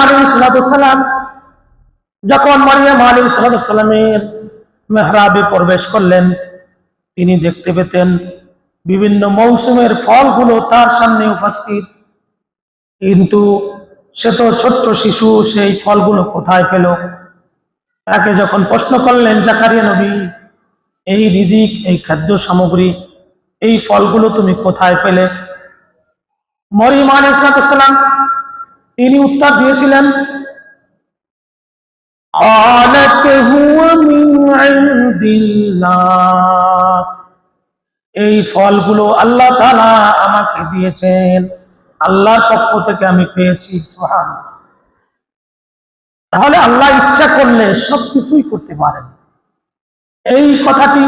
আলাইহিস সালাম যখন মরিয়ম আলাইহিস সালামের মেহরাবে প্রবেশ করলেন, তিনি দেখতে পেতেন বিভিন্ন মৌসুমের ফলগুলো তার সামনে উপস্থিত, কিন্তু সে তো ছোট্ট শিশু, সেই ফলগুলো কোথায় পেল? তাকে যখন প্রশ্ন করলেন জাকারিয়া নবী, এই রিজিক, এই খাদ্য সামগ্রী, এই ফলগুলো তুমি কোথায় পেলে? মরিয়ম আলাইহিস সালাম তিনি উত্তর দিয়েছিলেন, قالت هو من عند الله, এই ফলগুলো আল্লাহ তাআলা আমাকে দিয়েছেন, আল্লাহর পক্ষ থেকে আমি পেয়েছি। সুবহানাল্লাহ। তাহলে আল্লাহ ইচ্ছা করলে সবকিছুই করতে পারেন। এই কথাটি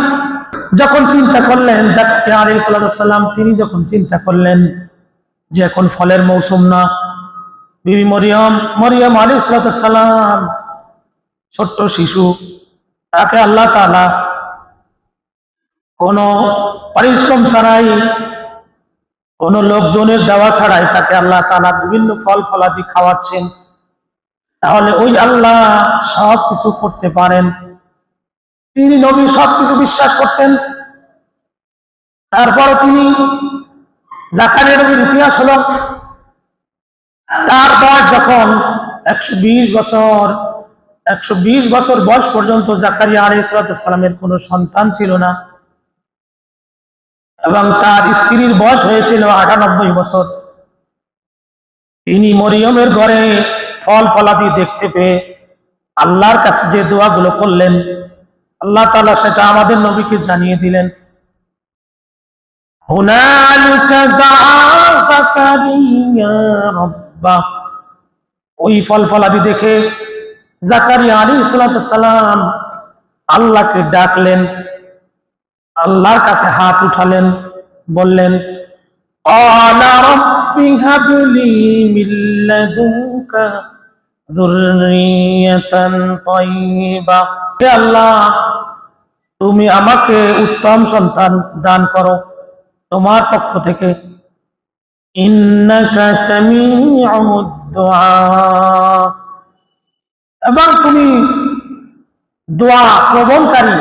যখন চিন্তা করলেন জাকারিয়া আলাইহিস সালাম, তিনি যখন চিন্তা করলেন যে এখন ফলের মৌসুম না, বিবি মরিয়ম আলাইহিস সালাম ছোট্ট শিশু, তাকে আল্লাহ তাআলা কোনো পরিশ্রম ছাড়াই, কোনো লোকজনের দেওয়া ছাড়াই তাকে আল্লাহ তাআলা বিভিন্ন ফল ফলাদি খাওয়াচ্ছেন, তাহলে ওই আল্লাহ সব কিছু করতে পারেন। তিনি নবী সবকিছু বিশ্বাস করতেন। তারপর তিনি জাকারিয়া নবীর ইতিহাস হলো, তার বয়স যখন 120 বছর বয়স পর্যন্ত জাকারিয়া আলাইহিস সালামের কোনো সন্তান ছিল না, এবং তার স্ত্রীর বয়স হয়েছিল 98 বছর। তিনি মরিয়মের ঘরে ফল ফলাদি দেখতে পেয়ে আল্লাহর কাছে যে দোয়াগুলো করলেন, আল্লাহ তাআলা সেটা আমাদের নবীকে জানিয়ে দিলেন। হুনালিকা দাআ জাকারিয়া রাব্বাহ, ওই ফল ফলাদি দেখে জাকারিয়া আলাইহিস সালাম আল্লাহকে ডাকলেন, আল্লাহর কাছে হাত উঠালেন, বললেন, ক্বালা রাব্বি হাবলি মিন লাদুনকা যুররিয়াতান তাইয়্যিবা, হে আল্লাহ, তুমি আমাকে উত্তম সন্তান দান করো তোমার পক্ষ থেকে। ইন্নাকা সামিউদ দুআ, এবং তুমি দোয়া শ্রবণকারী,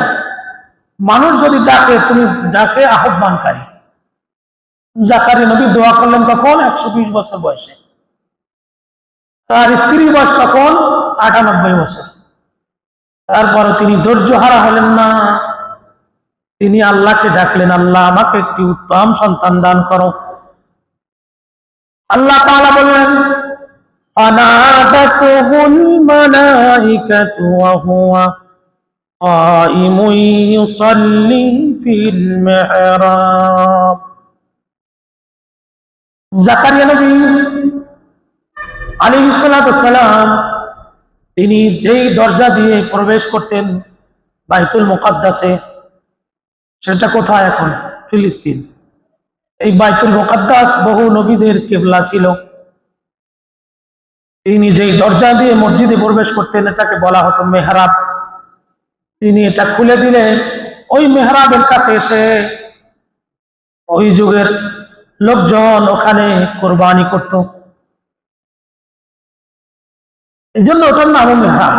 মানুষ যদি ডাকে তুমি ডাকে আহ্বানকারী। জাকারিয়া নবী দোয়া করলেন কখন? 120 বছর বয়সে। তার স্ত্রীর বয়স তখন 98 বছর। তারপরে তিনি ধৈর্য হারা হলেন না, তিনি আল্লাহকে ডাকলেন, আল্লাহ আমাকে একটি উত্তম সন্তান দান করো। আল্লাহ তাআলা বললেন, ফানাদাতুহুল মালাইকাতু ওয়া হুয়া কাইমুন ইউসাল্লি ফিল মিহরাব। জাকারিয়া নবী আলাইহিস সালাম তিনি যেই দরজা দিয়ে প্রবেশ করতেন বাইতুল মুকাদ্দাসে, সেটা কোথায় এখন? ফিলিস্তিন। এই বাইতুল মুকাদ্দাস বহু নবীদের কিবলা ছিল। তিনি যেই দরজা দিয়ে মসজিদে প্রবেশ করতেন এটাকে বলা হতো মেহরাব। তিনি এটা খুলে দিলে ওই মেহরাবের কাছে এসে ওই যুগের লোকজন ওখানে কোরবানি করত, এই জন্য ওটার নাম মেহরাব।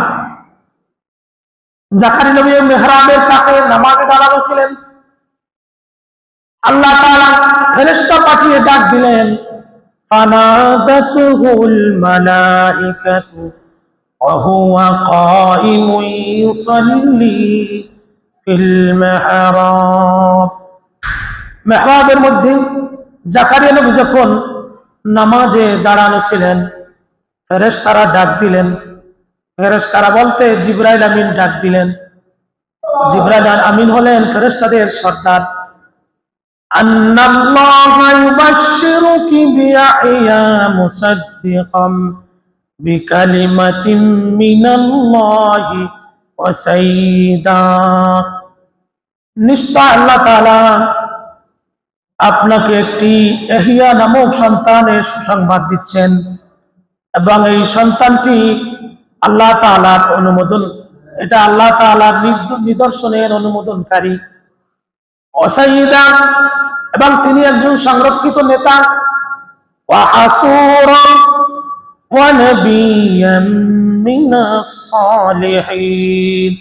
জাকারিয়া নবী মেহরাবের কাছে নামাজে দাঁড়ানো ছিলেন। আল্লাহ তাআলা ফেরেশতা পাঠিয়ে ডাক দিলেন, ফানাদাতুহুল মালাইকাতু ওয়া হুয়া কাইমুন ইউসাল্লি ফিল মিহরাব। মেহরাবের মধ্যে জাকারিয়া নবী যখন নামাজে দাঁড়ানো ছিলেন, ফেরেশতারা ডাক দিলেন। ফেরেশতারা বলতে জিবরাইল আমিন ডাক দিলেন। জিবরাইল আমিন হলেন ফেরেশতাদের সর্দার। আন্নাল্লাহা ইউবাশশিরুকি বিয়াহইয়া মুসাদ্দিকাম বিকালিমাতিন মিনাল্লাহি ওয়া সাইয়্যিদা, নিশ্চয় আল্লাহ তাআলা আপনাকে একটি ইয়াহইয়া নামক সন্তানের সুসংবাদ দিচ্ছেন, এবং এই সন্তানটি আল্লাহ তাআলার অনুমোদন, এটা আল্লাহ তাআলার নিদর্শনের অনুমোদনকারী। ওয়া সাইয়্যিদা, এবং তিনি একজন সংরক্ষিত নেতা। ওয়া হাসূরা, ওয়া নাবিয়্যাম মিনাস সালিহিন,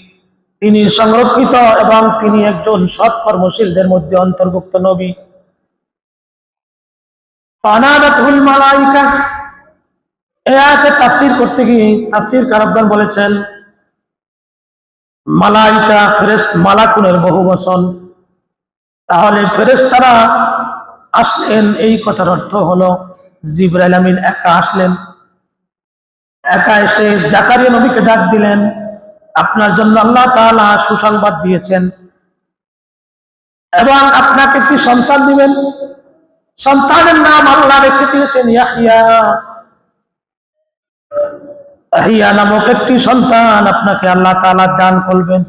তিনি সংরক্ষিত এবং তিনি একজন সৎ কর্মশীলদের মধ্যে অন্তর্ভুক্ত নবী। ফানাদাতুল মালাইকা, এই আয়াতের তাফসীর করতে গিয়ে তাফসীরকারগণ বলেছেন মালাইকা মালাকুনের বহু বচন, তাহলে ফেরেশতারা আসলেন এই কথার অর্থ হলো জিবরাইল আমিন একা আসলেন, একা এসে জাকারিয়া নবীকে ডাক দিলেন, আপনার জন্য আল্লাহ তাআলা সুসংবাদ দিয়েছেন এবং আপনাকে একটি সন্তান দিবেন, সন্তানের নাম আল্লাহ রেখে দিয়েছেন ইয়াহইয়া। ইয়াহইয়া নামক একটি সন্তান আপনাকে আল্লাহ তাআলা দান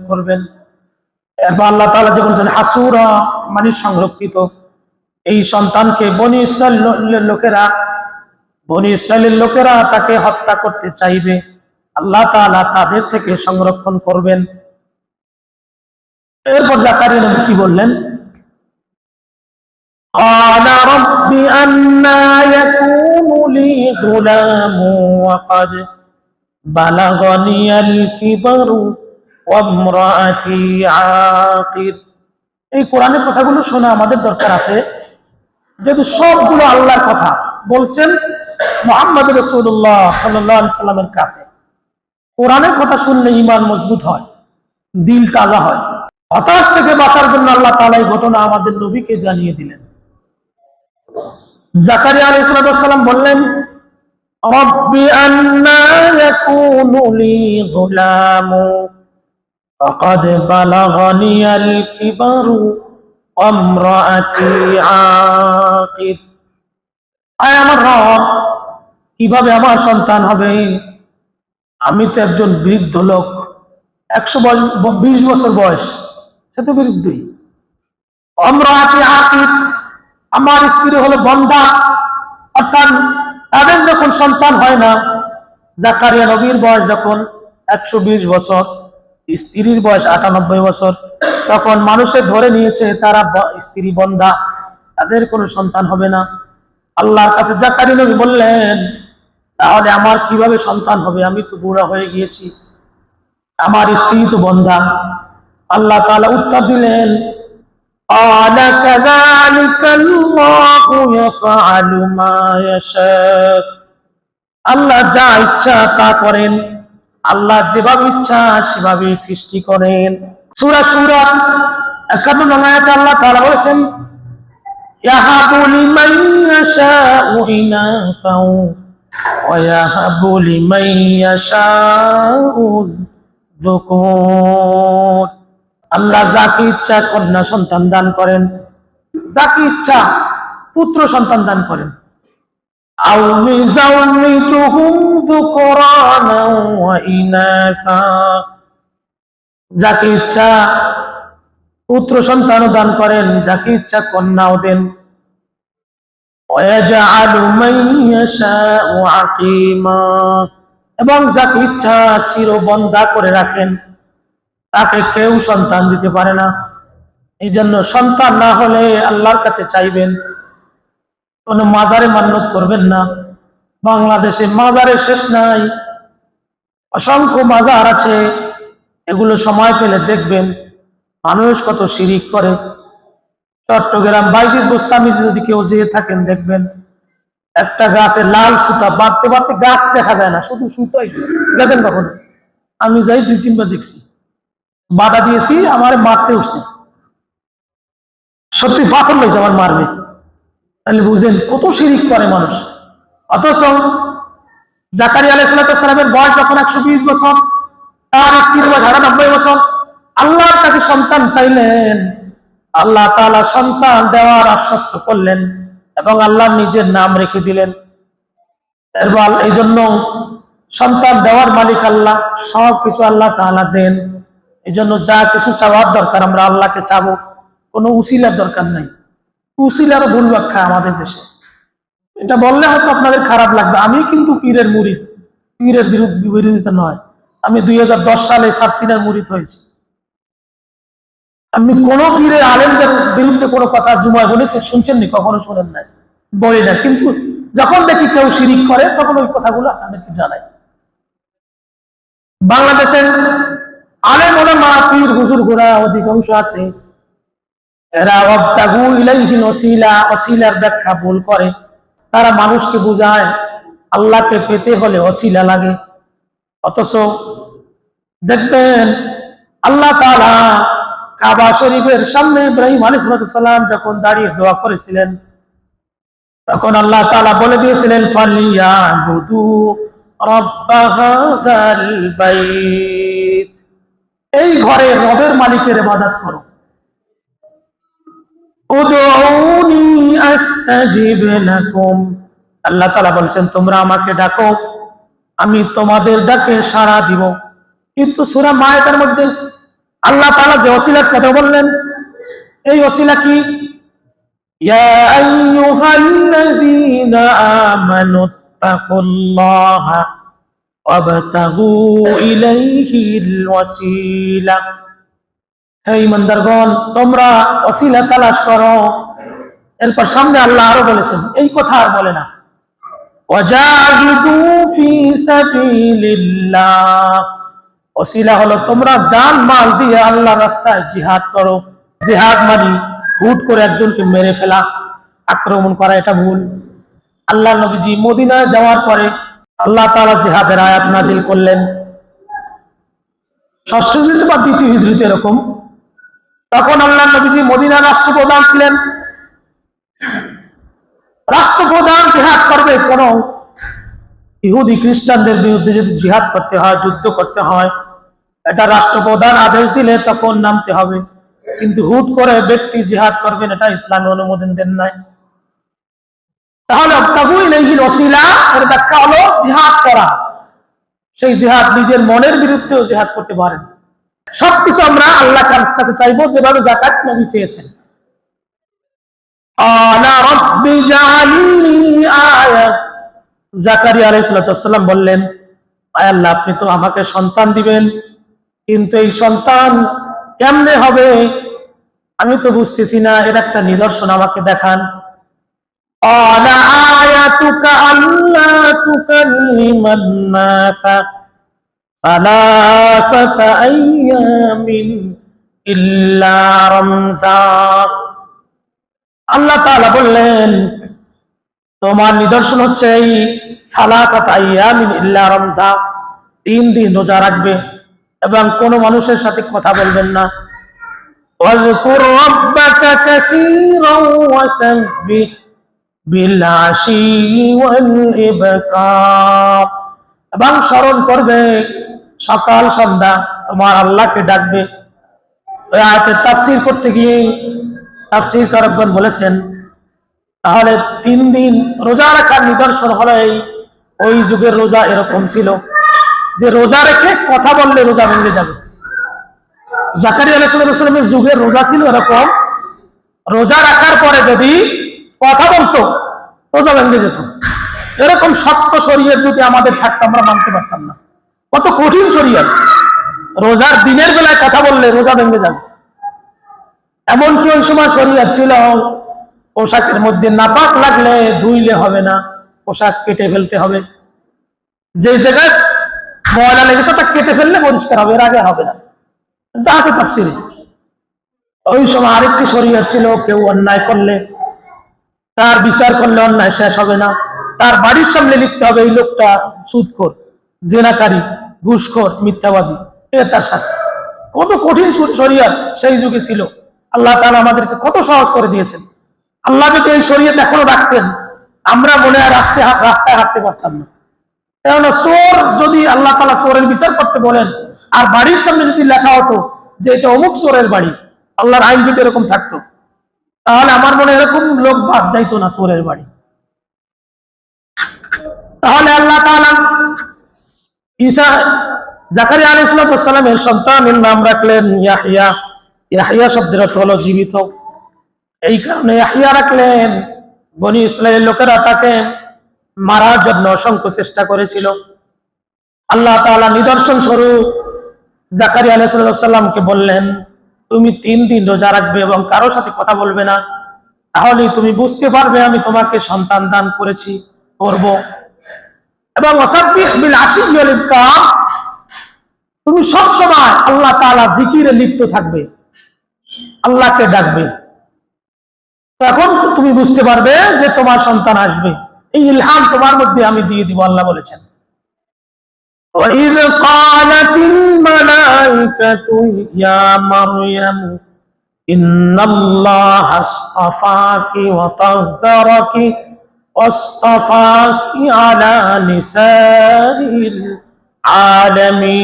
করবেন। এরপর আল্লাহ তাআলা যে বলেছেন হাসুরা, মানে সংরক্ষিত। এই সন্তানকে বনি ইসরাইলের লোকেরা তাকে হত্যা করতে চাইবে, আল্লাহ তাআলা তাদের থেকে সংরক্ষণ করবেন। এরপর জাকারিয়া নবী কি বললেন? ক্বালা রাব্বি আন্না ইয়াকুনু লি গুলামু ওয়া ক্বাদ বালাগানিয়াল কিবারু ওয়া ইমরাআতি আকির। এই কোরআনের কথাগুলো শোনা আমাদের দরকার আছে, যেহেতু সবগুলো আল্লাহর কথা বলছেন মুহাম্মদ রাসূলুল্লাহ সাল্লাল্লাহু আলাইহি সাল্লামের কাছে। কোরআনের কথা শুনলে ঈমান মজবুত হয়, দিল তাজা হয়। হতাশ থেকে বাঁচার জন্য আল্লাহ তাআলা এই ঘটনা আমাদের নবীকে জানিয়ে দিলেন। জাকারিয়া আলাইহিস সালাম বললেন রব্বি আন্না ইয়াকুনু লি গুলামু ওয়া ক্বাদ বালাগানিয়াল কিবারু ওয়া ইমরাআতি আকির। আয় আমার রব, কিভাবে আমার সন্তান হবে? আমি তো একজন বৃদ্ধ লোক, 120 বছর বয়স, সে তো বৃদ্ধই। ইমরাআতি আকির, আমার স্ত্রী হলো বন্ধা, অর্থাৎ তাদের যখন সন্তান হয় না, জাকারিয়া নবীর বয়স যখন 120 বছর, স্ত্রীর বয়স 98 বছর, তখন মানুষে ধরে নিয়েছে তারা স্ত্রী বন্ধা, তাদের কোনো সন্তান হবে না। আল্লাহর কাছে জাকারিয়া নবী বললেন তাহলে আমার কিভাবে সন্তান হবে? আমি তো বুড়া হয়ে গিয়েছি, আমার স্ত্রী তো বন্ধা। আল্লাহ তাআলা উত্তর দিলেন قال كذلك الله يفعل ما يشاء। আল্লাহ যা ইচ্ছা তা করেন, আল্লাহ যেভাবে ইচ্ছা সেভাবে সৃষ্টি করেন। সূরা সূরা 51 নং আয়াতে আল্লাহ তাআলা বলেছেন ইয়াহাবু লিমান ইয়াশাউ ইনাসাও ওয়া ইয়াহাবু লিমান ইয়াশাউ যুকুর। আল্লাহ যাকে ইচ্ছা কন্যা সন্তান দান করেন, যাকে ইচ্ছা পুত্র সন্তান দান করেন। আও ইউযাউমিজুহুম যুকরানা ওয়া ইনাসা, যাকে ইচ্ছা পুত্র সন্তানও দান করেন, যাকে ইচ্ছা কন্যাও দেন। ওয়া ইয়াজআলু মান ইয়াশাউ আকীমা, এবং যাকে ইচ্ছা চিরবন্ধা করে রাখেন, তাকে কেউ সন্তান দিতে পারে না। এই জন্য সন্তান না হলে আল্লাহর কাছে চাইবেন, কোন মাজারে মান্নত করবেন না। বাংলাদেশে মাজারের শেষ নাই, অসংখ্য মাজার আছে, এগুলো সময় পেলে দেখবেন মানুষ কত শিরিক করে। চট্টগ্রাম বাইজিদ বোস্তামি যদি কেউ যেয়ে থাকেন দেখবেন একটা গাছে লাল সুতা বাঁধতে বাঁধতে গাছ দেখা যায় না, শুধু সুতাই। গেছেন কখনো? আমি যাই 2-3 বার দেখছি, বাধা দিয়েছি, আমার মারতে উঠছে, সত্যি পাথর লইছে আমার মারবে। তাহলে বুঝেন কত শিরিক করে মানুষ। অথচ জাকারিয়া আলাইহিস সালামের বয়স যখন 120 বছর, তার স্ত্রীর বয়স 98 বছর, আল্লাহর কাছে সন্তান চাইলেন, আল্লাহ তাআলা সন্তান দেওয়ার আশ্বস্ত করলেন এবং আল্লাহ নিজের নাম রেখে দিলেন। এরপর এই জন্য সন্তান দেওয়ার মালিক আল্লাহ, সব কিছু আল্লাহ তাআলা দেন। এই জন্য যা কিছু চাওয়ার দরকার আমরা আল্লাহকে চাবো, কোনো উসিলার দরকার নাই। উসিলারও ভুল ব্যাখ্যা আমাদের দেশে, এটা বললে হয়তো আপনাদের খারাপ লাগবে। আমি কিন্তু পীরের মুরিদ, পীরের বিরোধিতা নয়। আমি 2010 সালে সারসিনার মুরিদ হয়েছি। আমি কোন পীরের আলেমদের বিরুদ্ধে কোনো কথা জুমায় বলেছে শুনছেন নি? কখনো শোনেন নাই, বলি না। কিন্তু যখন দেখি কেউ শিরিক করে তখন ওই কথাগুলো আপনাদেরকে জানাই। বাংলাদেশের আলেম ওলামা পীর হুজুররা অধিকাংশ আছে, এরা ওয়াবতাগু ইলাইহিল ওসিলা, ওসিলার ব্যাখ্যা ভুল করে। তারা মানুষকে বোঝায় আল্লাহকে পেতে হলে ওসিলা লাগে, অথচ দেখবেন আল্লাহ তাআলা কাবা শরীফের সামনে ইব্রাহিম আলাইহিস সালাম যখন দাঁড়িয়ে দোয়া করেছিলেন, তখন আল্লাহ তাআলা বলে দিয়েছিলেন ফালিয়াবুদু রাব্ব হাযাল বাইত, এই ঘরে রবের মালিকের ইবাদত করো। উদউনি আস্তাজিব লাকুম, আল্লাহ তাআলা বলেছেন তোমরা আমাকে ডাকো, আমি তোমাদের ডাকে সাড়া দিব। কিন্তু সূরা মায়েদার মধ্যে আল্লাহ তাআলা যে ওসিলার কথা বললেন, এই ওসিলা কি? ইয়া আইয়ুহাল্লাযীনা আমানুত্তাকুল্লাহা ওয়াবতাগু ইলাইহিল ওয়াসিলা, হে ঈমানদারগণ তোমরা ওসিলা তালাশ করো। এরপর সামনে আল্লাহ আরো বলেছেন, এই কথা আর বলে না, ওয়াজাহিদু ফি সাবিলিল্লাহ, ওসিলা হলো তোমরা জান মাল দিয়ে আল্লাহর রাস্তায় জিহাদ করো। জিহাদ মানে হুট করে একজনকে মেরে ফেলা, আক্রমণ করা, এটা ভুল। আল্লাহ নবীজি মদিনায় যাওয়ার পরে আল্লাহ তাআলা জিহাদের আয়াত নাজিল করলেন, ষষ্ঠ হিজরিতে বা দ্বিতীয় হিজরিতে এরকম। তখন আল্লাহ নবীজি মদিনার রাষ্ট্রপ্রধান ছিলেন। রাষ্ট্রপ্রধান জিহাদ করবে, কোন ইহুদি খ্রিস্টানদের বিরুদ্ধে যদি জিহাদ করতে হয়, যুদ্ধ করতে হয়, এটা রাষ্ট্রপ্রধান আদেশ দিলে তখন নামতে হবে। কিন্তু হুট করে ব্যক্তি জিহাদ করবেন, এটা ইসলামে অনুমোদন দেন নাই। তাহলে ওয়াবতাগু ইলাইহিল ওসিলা এর ব্যাখ্যা হলো জিহাদ করা। সেই জিহাদ নিজের মনের বিরুদ্ধেও জিহাদ করতে পারেন। সবকিছু আমরা আল্লাহর কাছে চাইবো যেভাবে যাকাত নবী চেয়েছেন। আলা রাব্বি জাআলনি আয়া, জাকারিয়া আলাইহিস সালাম বললেন, আয় আল্লাহ আপনি তো আমাকে সন্তান দিবেন, কিন্তু এই সন্তান কেমনে হবে আমি তো বুঝতেছি না, এর একটা নিদর্শন আমাকে দেখান। আলা আয়াতুকা আল্লা তুকাল্লিমান নাসা সালাসাতা আইয়ামিন ইল্লা রামজা, আল্লাহ তাআলা বললেন তোমার নিদর্শন হচ্ছে এই সালাসাতা আইয়ামিন ইল্লা রামজা, 3 দিন রোজা রাখবে এবং কোন মানুষের সাথে কথা বলবেন না। ওয়াজকুর রাব্বাকা কাসীরান ওয়াসাব্বিহ বিল আশি ওয়াল ইবকার, এবং স্মরণ করবে সকাল সন্ধ্যা তোমার আল্লাহকে ডাকবে। ওই আয়াতের তাফসীর করতে গিয়ে তাফসীরকারগণ বলেছেন তাহলে 3 দিন রোজা রাখার নিদর্শন হলো ওই যুগের রোজা এরকম ছিল যে রোজা রেখে কথা বললে রোজা ভেঙে যাবে। জাকারিয়া আলাইহিস সালামের যুগের রোজা ছিল এরকম, রোজা রাখার পরে যদি কথা বলতো রোজা ভেঙে যেত। এরকম শক্ত শরীয়ত যদি আমাদের থাকতো আমরা মানতে পারতাম না। কত কঠিন শরীয়ত, রোজার দিনের বেলায় কথা বললে রোজা ভেঙে যাবে। এমনকি ওই সময় শরীয়ত ছিল পোশাকের মধ্যে নাপাক লাগলে ধুইলে হবে না, পোশাক কেটে ফেলতে হবে। যে জায়গায় ময়লা লেগেছে তা কেটে ফেললে পরিষ্কার হবে, এর আগে হবে না। কিন্তু আছে তাফসীরে ওই সময় আরেকটি শরীয়ত ছিল, কেউ অন্যায় করলে তার বিচার করলে অন্যায় শেষ হবে না, তার বাড়ির সামনে লিখতে হবে এই লোকটা সুদখোর, জেনাকারী, ঘুষখোর, মিথ্যাবাদী, এটা তার শাস্তি। কত কঠিন শরীয়ত সেই যুগে ছিল। আল্লাহ তাআলা আমাদেরকে কত সহজ করে দিয়েছেন। আল্লাহ যদি এই শরীয়ত এখনো রাখতেন আমরা মনে হয় রাস্তায় হাঁটতে পারতাম না। কেননা চোর যদি আল্লাহ তাআলা চোরের বিচার করতে বলেন আর বাড়ির সামনে যদি লেখা হতো যে এটা অমুক চোরের বাড়ি, আল্লাহর আইন যদি এরকম থাকতো তাহলে আমার মনে এরকম লোক বাদ যাইতো না চোরের বাড়ি। তাহলে আল্লাহ তাআলা ঈসা জাকারিয়া আলাইহিস সালামের সন্তানের নাম রাখলেন ইয়াহইয়া। ইয়াহইয়া শব্দের অর্থ হলো জীবিত, এই কারণে ইয়াহইয়া রাখলেন। বনি ইসরাইলের লোকেরা তাকে মারার জন্য অসংখ্য চেষ্টা করেছিল। আল্লাহ তাআলা নিদর্শন স্বরূপ জাকারিয়া আলাইহিস সালামকে বললেন তুমি 3 দিন রোজা রাখবে এবং কারোর সাথে কথা বলবে না, তাহলে তুমি বুঝতে পারবে আমি তোমাকে সন্তান দান করেছি। করব। এবং ওয়াসাব্বিহ বিল আশি ওয়াল ইবকার, তুমি সবসময় আল্লাহ তাআলা জিকিরে লিপ্ত থাকবে, আল্লাহকে ডাকবে। তখন তুমি বুঝতে পারবে যে তোমার সন্তান আসবে, এই ইলহাম তোমার মধ্যে আমি দিয়ে দিব, আল্লাহ বলেছেন। وَإِذْ قَالَتِ الْمَلَائِكَةُ يَا مَرْيَمُ إِنَّ اللَّهَ اصْطَفَاكِ وَطَهَّرَكِ وَاصْطَفَاكِ عَلَى نِسَاءِ الْعَالَمِينَ।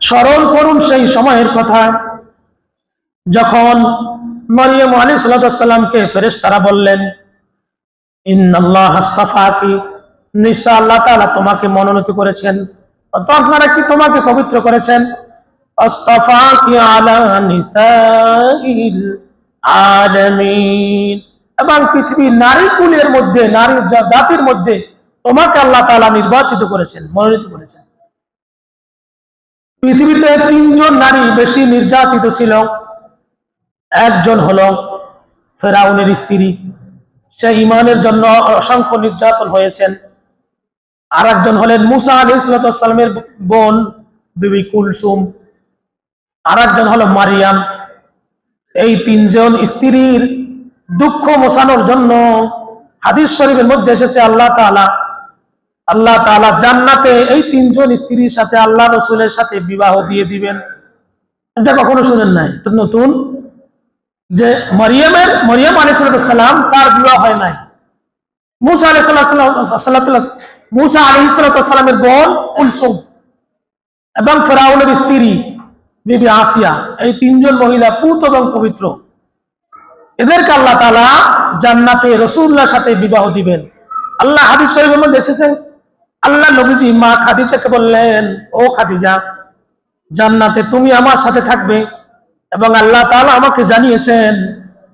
স্মরণ করুন সেই সময়ের কথা যখন মরিয়ম আলাইহিস সালামকে ফেরেশতারা বললেন, ইন্নাল্লাহ আস্তাফাকি, নিশ্চয় আল্লাহ তাআলা তোমাকে মনোনীত করেছেন, তাহরা কি তোমাকে পবিত্র করেছেন, আস্তাফাকি আলা নিসাইল আলামিন, এবং পৃথিবীর নারী কুলের মধ্যে, নারী জাতির মধ্যে তোমাকে আল্লাহ তাআলা নির্বাচিত করেছেন, মনোনীত করেছেন। পৃথিবীতে তিনজন নারী বেশি নির্যাতিত ছিল। একজন হলো ফেরাউনের স্ত্রী, সে ঈমানের জন্য অসংখ্য নির্যাতন হয়েছেন। আর একজন হলেন মুসা আলাইহিস সালামের বোন বিবি কুলসুম। আর একজন হলো মারিয়াম। এই তিনজন স্ত্রীর দুঃখ মোছানোর জন্য হাদিস শরীফের মধ্যে এসেছে আল্লাহ তাআলা জান্নাতে এই তিনজন স্ত্রীর সাথে আল্লাহ রাসূলের সাথে বিবাহ দিয়ে দিবেন। এটা কখনো শুনেন নাই, তো নতুন যে মরিয়ম আলাইহিস সালাম তার বিবাহ হয় নাই। মুসা আলাইহিস সালামের বোন কুলসুম এবং ফেরাউনের স্ত্রী বিবি আসিয়া, এই তিনজন মহিলা পুত এবং পবিত্র। এদেরকে আল্লাহ তাআলা জান্নাতে রাসূলুল্লাহর সাথে বিবাহ দিবেন। আল্লাহ হাদিস শরীফের মধ্যে এসেছে, আল্লাহ নবীজি মা খাদিজাকে বললেন, ও খাদিজা, জান্নাতে তুমি আমার সাথে থাকবে, এবং আল্লাহ তাআলা আমাকে জানিয়েছেন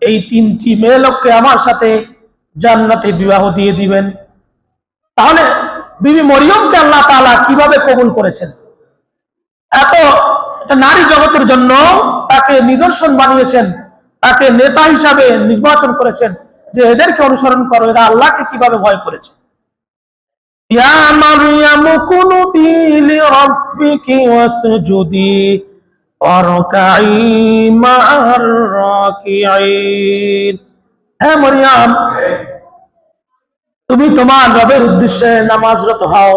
এই তিনটি মেয়ে লোককে আমার সাথে জান্নাতে বিবাহ দিয়ে দিবেন। তাহলে বিবি মরিয়মকে আল্লাহ তাআলা কিভাবে কবুল করেছেন? এত নারী জগতের জন্য তাকে নিদর্শন বানিয়েছেন, তাকে নেতা হিসাবে নির্বাচন করেছেন যে এদেরকে অনুসরণ করো, এরা আল্লাহকে কিভাবে ভয় করেছে। ইয়া মারইয়াম কুনুতি লিরাব্বিকি ওয়াসজুদি ওয়ারকাই মা'আর রাকিঈন। হে মারইয়াম, তুমি তোমার রবের উদ্দেশ্যে নামাজরত হও,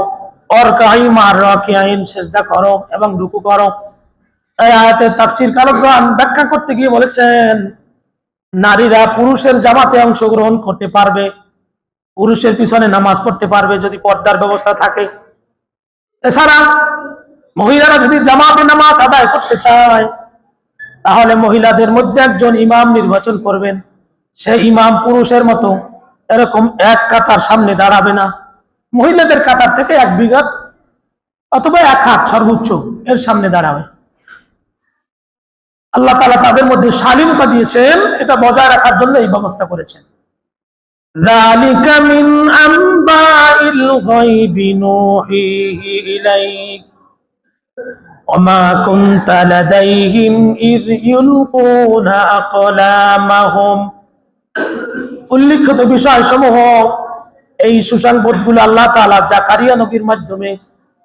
ওয়ারকাই মা'আর রাকিঈন, সিজদা করো এবং রুকু করো। এই আয়াতের তাফসীর কারকগণ ব্যাখ্যা করতে গিয়ে বলেছেন, নারীরা পুরুষের জামাতে অংশগ্রহণ করতে পারবে, পুরুষের পিছনে নামাজ পড়তে পারবে যদি পর্দার ব্যবস্থা থাকে। এছাড়া মহিলারা যদি জামাতে নামাজ আদায় করতে চায় তাহলে মহিলাদের মধ্যে একজন ইমাম নির্বাচন করবেন। সেই ইমাম পুরুষের মতো এরকম এক কাতার সামনে দাঁড়াবে না, মহিলাদের কাতার থেকে 1 বিঘত অথবা 1 হাত সর্বোচ্চ এর সামনে দাঁড়াবে। আল্লাহ তাআলা তাদের মধ্যে শালীনতা দিয়েছেন, এটা বজায় রাখার জন্য এই ব্যবস্থা করেছেন। যালিকা মিন আনবাইল গায়বি নূহিহি ইলাইক ওয়া মা কুনতা লাদাইহিম ইয ইউলকুনা আকলামাহুম। উল্লেখিত বিষয়সমূহ, এই সুসংবাদগুলো আল্লাহ তাআলা জাকারিয়া নবীর মাধ্যমে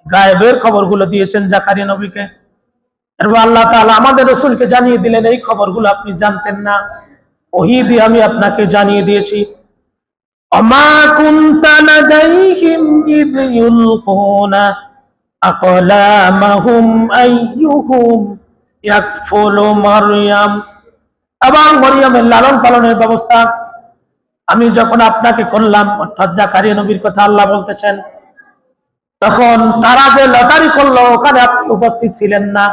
গায়েবের খবরগুলো দিয়েছেন জাকারিয়া নবীকে। এরপর আল্লাহ তাআলা আমাদের রাসূলকে জানিয়ে দিলেন এই খবরগুলো আপনি জানতেন না, ওহী দিয়ে আমি আপনাকে জানিয়ে দিয়েছি। আমা কুনতা লাদাইহিম ইয ইউলকুনা আকলামাহুম আইয়ুহুম ইয়াকফুলু মারইয়াম। এবং মরিয়মের লালন পালনের ব্যবস্থা আমি যখন আপনাকে করলাম, অর্থাৎ জাকারিয়া নবীর কথা আল্লাহ বলতেছেন, তখন তারা যে লটারি করলো ওখানে আপনি উপস্থিত ছিলেন না,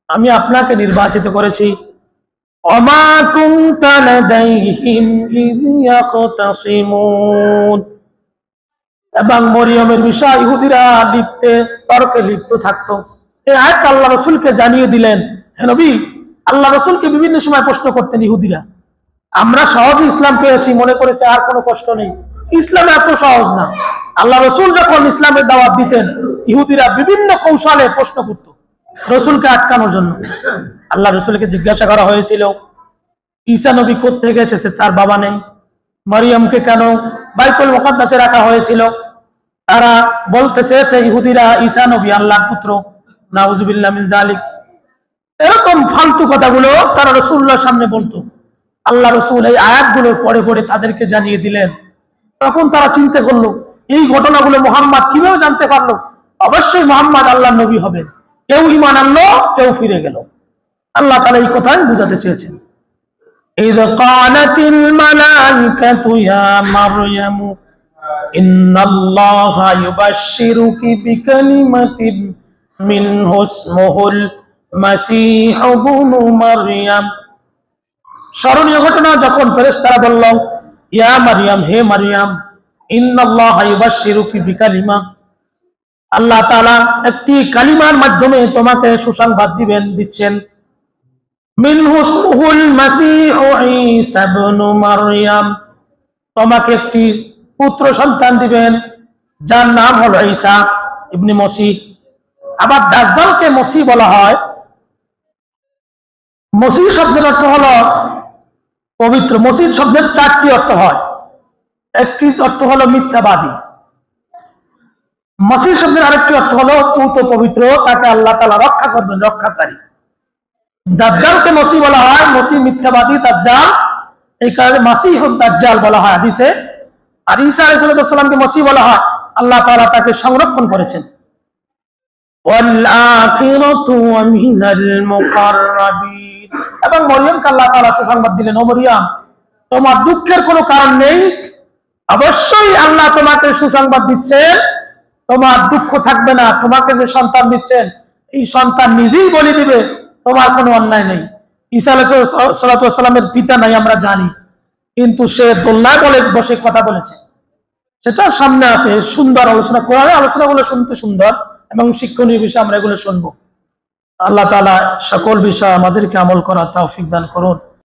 আমি আপনাকে নির্বাচিত করেছি। ওমা কুনতা লাদাইহিম ইয ইয়াখতাসিমুন। এবং মরিয়মের বিষয় ইহুদিরা তর্কে লিপ্ত থাকতো। এই আয়াত আল্লাহ রাসূলকে জানিয়ে দিলেন, হে নবী, আল্লাহ রাসূলকে বিভিন্ন সময় প্রশ্ন করতেন ইহুদিরা। আমরা সহজে ইসলাম পেয়েছি মনে করেছে আর কোনো কষ্ট নেই, ইসলাম এত সহজ না। আল্লাহ রাসূল যখন ইসলামের দাওয়াত দিতেন ইহুদিরা বিভিন্ন কৌশলে প্রশ্ন করত রাসূলকে আটকানোর জন্য। আল্লাহ রাসূলকে জিজ্ঞাসা করা হয়েছিল ঈসা নবী কোত্থেকে এসেছে, তার বাবা নেই। মারিয়ামকে কেন বাইতুল মুকাদ্দাসে রাখা হয়েছিল। তারা বলতে চেয়েছে ইহুদিরা ঈসা নবী আল্লাহর পুত্র, নাউজুবিল্লাহ মিন যালিক। এরকম ফালতু কথাগুলো তারা রাসূলুল্লাহর সামনে বলতো। আল্লাহ রাসূল এই আয়াতগুলো পড়ে পড়ে তাদেরকে জানিয়ে দিলেন। তখন তারা চিন্তা করলো, এই ঘটনাগুলো মুহাম্মদ কিভাবে জানতে পারলো? অবশ্যই মুহাম্মদ আল্লাহর নবী হবেন। কেউ ঈমান আনলো, কেউ ফিরে গেল। আল্লাহ তাআলা এই কথাই বুঝাতে চেয়েছেন। إذ قالت الملائكة يا مريم إن الله يبشرك بكلمة منه اسمه المسيح ابن مريم। স্মরণীয় ঘটনা, যখন ফেরেশতারা বলল, ইয়া মারিয়াম, হে মারিয়াম, ইন্নাল্লাহা ইউবাশশিরুকি বিকালিমা, আল্লাহ তাআলা একটি কালিমার মাধ্যমে তোমাকে সুসংবাদ দিচ্ছেন। মিনহু ইসমুহুল মাসীহু ঈসা ইবনু মারইয়াম, তোমাকে একটি পুত্র সন্তান দিবেন যার নাম হলো ঈসা ইবনে মসিহ। আবার দাজ্জালকে মসিহ বলা হয়। মসিহ শব্দের অর্থ হলো পবিত্র। মসিহ শব্দের চারটি অর্থ হয়। একটি অর্থ হলো মিথ্যাবাদী। মসিহ শব্দের আরেকটি অর্থ হলো পূত পবিত্র, তাকে আল্লাহ তাআলা রক্ষা করবেন, রক্ষাকারী। দাজ্জালকে মসিহ বলা হয়, মসিহ মিথ্যাবাদী, দাজ্জাল এই কারণে মাসিহুদ দাজ্জাল বলা হয় হাদিসে। আর ঈসা আলাইহিস সালামকে মসিহ বলা হয়, আল্লাহ তাআলা তাকে সংরক্ষণ করেছেন। ওয়াল আখিরাতু মিনাল মুকাররাবিন, এবং মরিয়মকে আল্লাহ তাআলা সুসংবাদ দিলেন, ও মরিয়ম, তোমার দুঃখের কোনো কারণ নেই। অবশ্যই আল্লাহ তোমাকে সুসংবাদ দিচ্ছেন, তোমার দুঃখ থাকবে না। তোমাকে যে সন্তান দিচ্ছেন, এই সন্তান নিজেই বলে দিবে, তোমার কোনো অন্যায় নেই। ঈসা আলাইহিস সালামের পিতা নাই আমরা জানি, কিন্তু সে দোলনায় বলে বসে কথা বলেছে, সেটা সামনে আছে। সুন্দর আলোচনা, কোরআনের আলোচনাগুলো শুনতে সুন্দর এবং শিক্ষণীয় বিষয়, আমরা এগুলো শুনবো। আল্লাহ তাআলা সকল বিষয় আমাদেরকে আমল করার তৌফিক দান করুন।